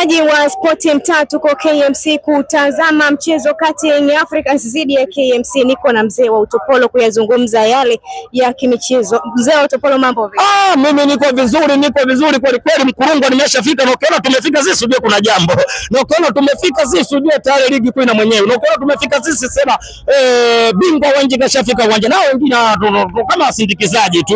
Mtazamaji wa Spoti Mtaa, tuko KMC kutazama mchezo kati ya Young Africans dhidi ya KMC. Niko na mzee wa Utopolo kuyazungumza yale ya kimichezo. Mzee wa Utopolo, mambo vipi? Mimi niko vizuri kweli kweli. Mkurungo nimeshafika, na ukiona tumefika sisi ujue kuna jambo. Na ukiona tumefika sisi ujue tayari ligi kuu ina mwenyewe. Na ukiona tumefika sisi sema bingwa wanje kashafika uwanja. Na wengine kama wasindikizaji tu.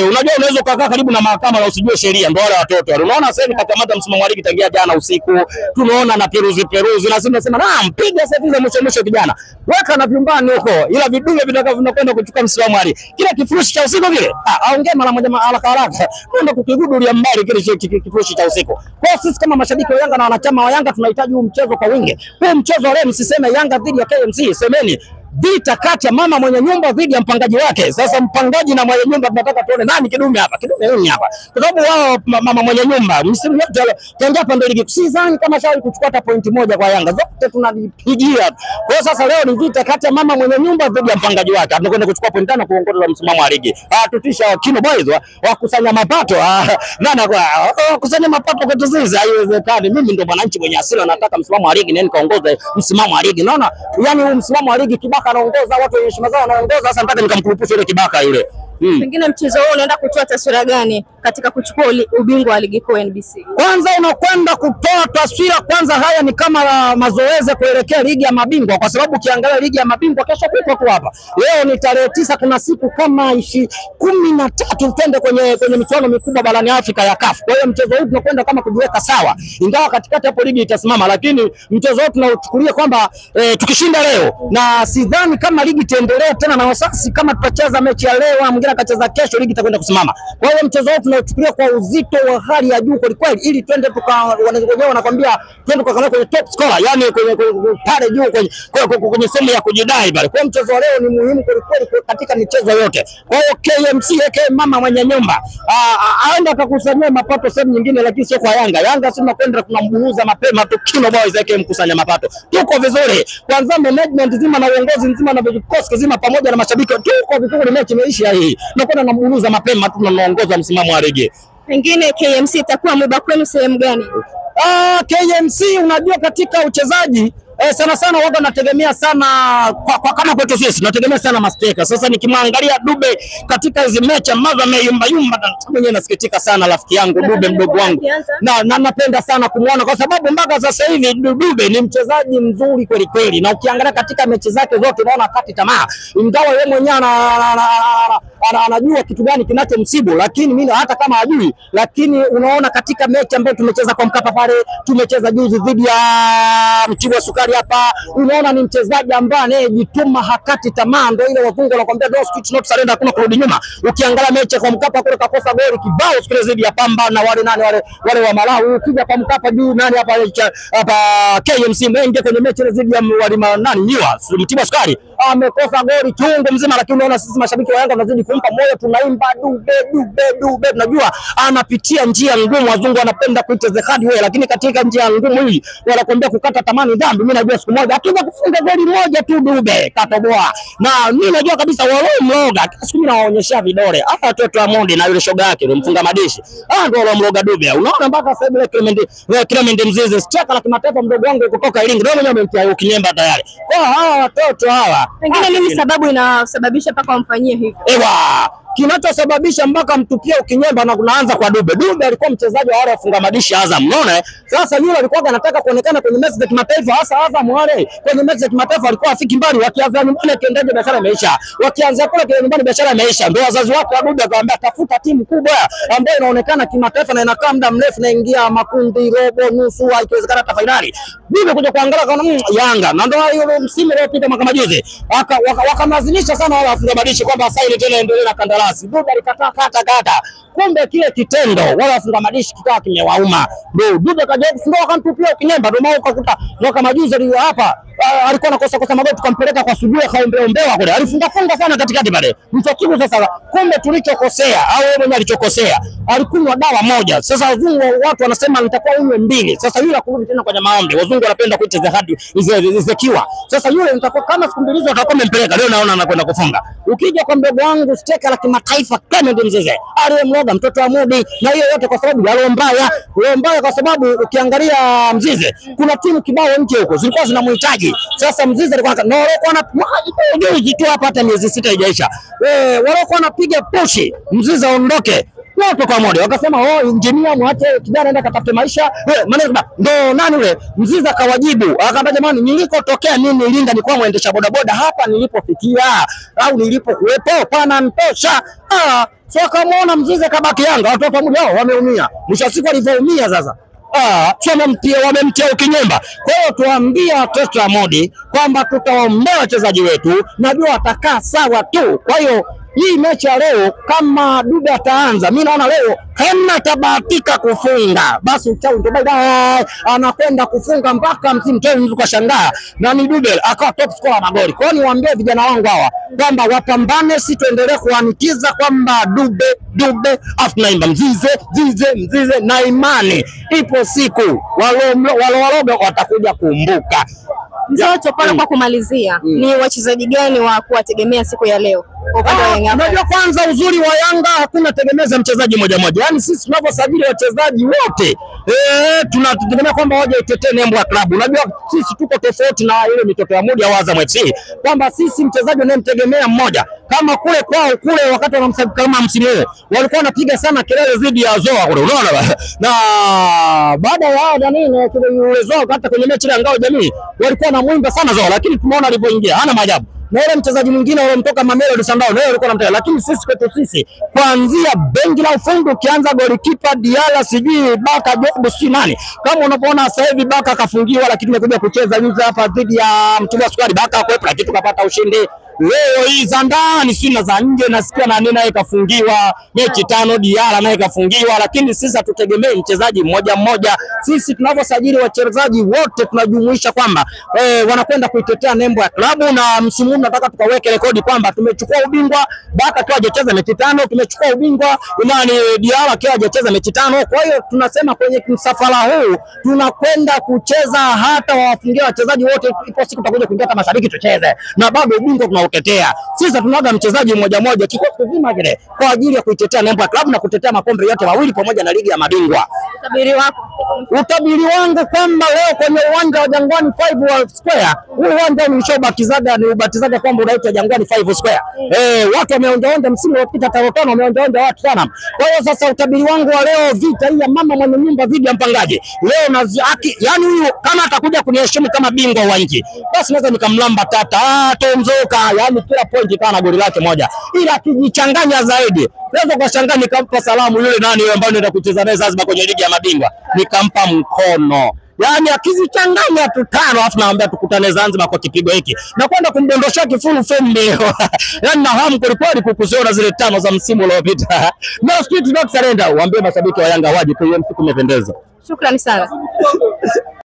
Unajua unaweza kukaa karibu na mahakama na usijue sheria, ndio wale watoto. Unaona sasa hivi kakamata msimamo wa ligi tangia jana usiku. Tunaona na peruzi na sisi tunasema mpiga sasa za mwisho kijana. Weka na vyumbani huko. Ila vidume vinakwenda kuchukua msimamo wa ligi. Kile kifurushi cha usiku vile. Aongea mara moja haraka. Kwenda kukigudulia mbali kile kifurushi cha usiku. Kwa sisi kama mashabiki wa Yanga na wanachama wa Yanga tunahitaji huu mchezo kwa wingi. Huu mchezo leo msiseme Yanga dhidi ya KMC, semeni vita kati ya mama mwenye nyumba dhidi ya mpangaji wake. Sasa mpangaji na mwenye nyumba tunataka tuone nani kidume hapa. Kidume nini hapa? Kwa sababu wao mama mwenye nyumba msimu wote tangia pande ligi kusizani kama shauri kuchukua hata pointi moja kwa Yanga. Zote tunalipigia. Kwa hiyo sasa leo ni vita kati ya mama mwenye nyumba dhidi ya mpangaji wake. Tunakwenda kuchukua pointi 5 kuongoza msimamo wa ligi. Tutisha Kino Boys wakusanya mapato. Wakusanya mapato kwa tuzizi haiwezekani. Mimi ndio mwananchi mwenye hasira, nataka msimamo wa ligi nani kaongoze msimamo wa ligi. Naona yani huu msimamo wa ligi Kibaka anaongoza, watu wenye heshima zao wanaongoza. Sasa nataka nikamkurupusha yule Kibaka yule. Pengine mchezo huu unaenda kutoa taswira gani katika kuchukua ubingwa wa ligi kuu NBC? Kwanza unakwenda kutoa taswira, kwanza haya ni kama mazoezi kuelekea ligi ya mabingwa, kwa sababu ukiangalia ligi ya mabingwa kesho kupo tu hapa. Leo ni tarehe 9, kuna siku kama 13 twende kwenye michuano mikubwa barani Afrika ya CAF. Kwa hiyo mchezo huu tunakwenda kama kujiweka sawa. Ingawa katikati hapo ligi itasimama, lakini mchezo huu tunauchukulia kwamba tukishinda leo, na sidhani kama ligi itaendelea tena na wasasi kama tutacheza mechi ya leo mwingine akacheza kesho, ligi itakwenda kusimama. Kwa hiyo mchezo huu tunauchukulia kwa uzito wa hali ya juu kweli ili twende wenyewe wanakwambia twende kwa kwenye top scorer, yani kwenye pale juu kwenye sehemu ya kujidai pale. Kwa mchezo wa leo ni muhimu kweli katika michezo yote. Kwa hiyo KMC mama mwenye nyumba aenda akakusanyia mapato sehemu nyingine, lakini sio kwa Yanga. Yanga sisi tunakwenda tunamburuza mapema tu. Kino Boys mkusanya mapato. Tuko vizuri. Kwanza management nzima na uongozi nzima na vikosi nzima pamoja na mashabiki tuko vizuri, mechi imeisha hii. Tunakwenda namburuza mapema tu, tunaongoza msimamo wa ligi. Pengine KMC itakuwa mwiba kwenu sehemu gani? KMC unajua katika uchezaji sana wao nategemea sana kwa kama kwetu sisi tunategemea sana masteka. Sasa nikimwangalia Dube katika hizo mechi ambazo ameyumba mwenyewe nasikitika sana rafiki yangu Dube mdogo wangu. Na napenda sana kumuona kwa sababu mpaka sasa hivi Dube ni mchezaji mzuri kweli, na ukiangalia katika mechi zake zote unaona kati tamaa. Ingawa yeye mwenyewe anajua kitu gani kinachomsibu, lakini mimi hata kama hajui, lakini unaona katika mechi ambayo tumecheza kwa Mkapa pale, tumecheza juzi dhidi ya Mtibwa Sukari hapa, unaona ni mchezaji ambaye anayejituma hakati tamaa. Ndio ile wazungu wanakuambia don't quit, not surrender, hakuna kurudi nyuma. Ukiangalia mechi kwa Mkapa kule kakosa goli kibao siku dhidi ya Pamba na wale wa Malawi. Ukija kwa Mkapa juu nani hapa KMC Menge kwenye mechi dhidi ya Niwa Mtibwa Sukari amekosa goli chungu mzima, lakini unaona sisi mashabiki wa Yanga tunazidi kumpa moyo, tunaimba Dube. Tunajua anapitia njia ngumu, wazungu wanapenda kuita the hard way, lakini katika njia ngumu hii wanakuambia kukata tamani dhambi. Mimi najua siku moja akija kufunga goli moja tu Dube katoboa, na mimi najua kabisa wao mloga. Siku mimi nawaonyesha vidole hapa watoto wa Monde na yule shoga yake mfunga madishi, ndio wao mloga Dube. Unaona mpaka sasa hivi Clement Mzize cheka la kimataifa mdogo wangu kutoka Iringa ndio mwenyewe amemtia Kinyemba tayari. Kwa hawa watoto hawa pengine nini sababu inasababisha mpaka wamfanyie hivi? Kinachosababisha mpaka mtupie Kinyemba na kunaanza kwa Dube. Dube alikuwa mchezaji wa wale wafunga madishi Azam, unaona? Sasa yule alikuwa anataka kuonekana kwenye mechi za kimataifa, hasa Azam wale kwenye mechi za kimataifa alikuwa afiki mbali, wakianza nyumbani kiendaje biashara imeisha. Wakianza kule kile nyumbani biashara imeisha. Ndio wazazi wake wa Dube akamwambia tafuta timu kubwa ambayo inaonekana kimataifa na inakaa muda mrefu na ingia makundi, robo, nusu, ikiwezekana hata finali. Dube kuja kuangalia kama Yanga. Na ndio hiyo msimu uliopita mwaka majuzi wakamazinisha sana wale wafunga madishi kwamba sasa ile tena endelee na kandarasi. Dube alikataa kata. Kumbe kile kitendo wala wafunga madishi kikawa kimewauma. Ndio Dube kaja kufunga akamtupia Kinyemba. Ndio maana ukakuta mwaka majuzi hapa alikuwa anakosa magoli tukampeleka kwa Sujue kaombeombewa kule. Alifunga sana katikati pale. Mchokibu sasa kumbe tulichokosea au yeye mwenyewe alichokosea. Alikunywa dawa moja. Sasa wazungu watu wanasema nitakuwa unywe 2. Sasa yule akurudi tena kwenye maombi. Wazungu wanapenda kuita the hard izekiwa. Sasa yule nitakuwa kama siku mbili hizo atakuwa amempeleka. Leo naona anakwenda kufunga. Ukija kwa mdogo wangu steka la kimataifa Clement Mzize aliyemloga mtoto wa Mudi, na hiyo yote kwa sababu ya roho mbaya. Roho mbaya kwa sababu ukiangalia Mzize kuna timu kibao nje huko zilikuwa zinamhitaji. Sasa Mzize alikuwa na juzi tu hapa, hata miezi 6 haijaisha, walikuwa wanapiga pushi Mzize aondoke wote kwa moja, wakasema engineer mwache kijana aenda katafute maisha. Maana ndo nani yule Mzize akawajibu akaambia, jamani, nilikotokea mimi Iringa nilikuwa muendesha bodaboda, hapa nilipofikia au nilipokuwepo pana ntosha. So kamaona Mzize kabaki Yanga, watu wa Mudi hao wameumia. Mwisho wa siku walivyoumia sasa wamemtia ukinyemba. Kwa hiyo tuambie watoto wa Mudi kwamba tutaombea wachezaji wetu, najua watakaa sawa tu. Kwa hiyo hii mechi ya leo kama Dube ataanza, mimi naona leo kama atabahatika kufunga basi uchawi ndio baadaye anakwenda kufunga mpaka msimu tena tukashangaa na ni Dube akawa top scorer magoli. Kwa hiyo niwaambie vijana wangu hawa kwamba wapambane, si tuendelee kuanikiza kwamba Dube afnaimba Mzize na imani ipo siku waloga watakuja kumbuka. Mzee Utopolo, kwa kumalizia, ni wachezaji gani wa kuwategemea siku ya leo? Unajua kwanza uzuri wa Yanga hakuna tegemeza mchezaji moja. Yaani sisi tunaposajili wachezaji wote tunategemea kwamba waje itetee nembo ya klabu. Unajua sisi tuko tofauti na ile mitoto ya Mudi au Azam FC, kwamba sisi mchezaji unayemtegemea mmoja. Kama kule kwao kule wakati wanamsajili kama msimu huu walikuwa wanapiga sana kelele dhidi ya Zoa kule, unaona na baada ya nini kile yule Zoa hata kwenye mechi ya Ngao Jamii walikuwa na muimba sana Zoa, lakini tumeona alipoingia hana maajabu. Na yule mchezaji mwingine wale mtoka Mamelodi Sundowns leo alikuwa anamtaka, lakini sisi kwetu sisi kuanzia benchi la ufundi ukianza golikipa Diala sijui Baka Jobu si nani, kama unapoona sasa hivi Baka kafungiwa, lakini tumekuja kucheza juzi hapa dhidi ya Mtibwa Squad, Baka kwepo lakini tukapata ushindi. Leo hii za ndani si na za nje nasikia na nini naye kafungiwa mechi 5, Diala naye kafungiwa, lakini sisi hatutegemei mchezaji mmoja. Sisi tunavyosajili wachezaji wote tunajumuisha kwamba wanakwenda kuitetea nembo ya klabu, na msimu huu nataka tukaweke rekodi kwamba tumechukua ubingwa Baka tu hajacheza mechi 5, tumechukua ubingwa Diala tu hajacheza mechi 5. Kwa hiyo tunasema kwenye msafara huu tunakwenda kucheza hata wafungie wachezaji wote, ipo siku tutakuja kuingia kama mashabiki tucheze na bado ubingwa tunaotetea. Sisi tunaga mchezaji mmoja kikosi kizima kile kwa ajili ya kuitetea nembo ya klabu na kutetea makombe yote mawili pamoja na ligi ya mabingwa. Utabiri wangu kwamba leo kwenye uwanja wa Jangwani 5 World Square, huu uwanja ubatizaga kwamba unaitwa Jangwani 5 Square. Watu wameonjaonja msimu uliopita 5 wameonjaonja watu sana. Kwa hiyo sasa utabiri wangu wa leo, vita hii ya mama mwenye nyumba dhidi ya mpangaji leo na yani huyu kama atakuja kuniheshimu kama bingwa wa nchi, basi naweza nikamlamba tomzoka, yani kila pointi kana goli lake moja, ila akijichanganya zaidi naweza kuchanganya nikampa salamu yule nani yule ambaye anaenda kucheza naye Zanzibar kwenye ligi ya mabingwa, nikampa mkono. Yani akizichanganya tu 5 afu naambia tukutane Zanzibar kwa kipigo hiki na kwenda kumdondoshia kifulu fembe. Yani na hamu kweli kukuziona zile 5 za msimu uliopita. No street not surrender. Waambie mashabiki wa Yanga waje KMC kumependeza. Shukrani sana.